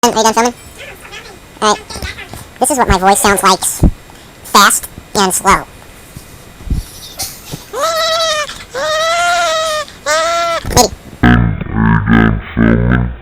Are you done filming? Alright. This is what my voice sounds like. Fast and slow. Maybe. Are you done filming?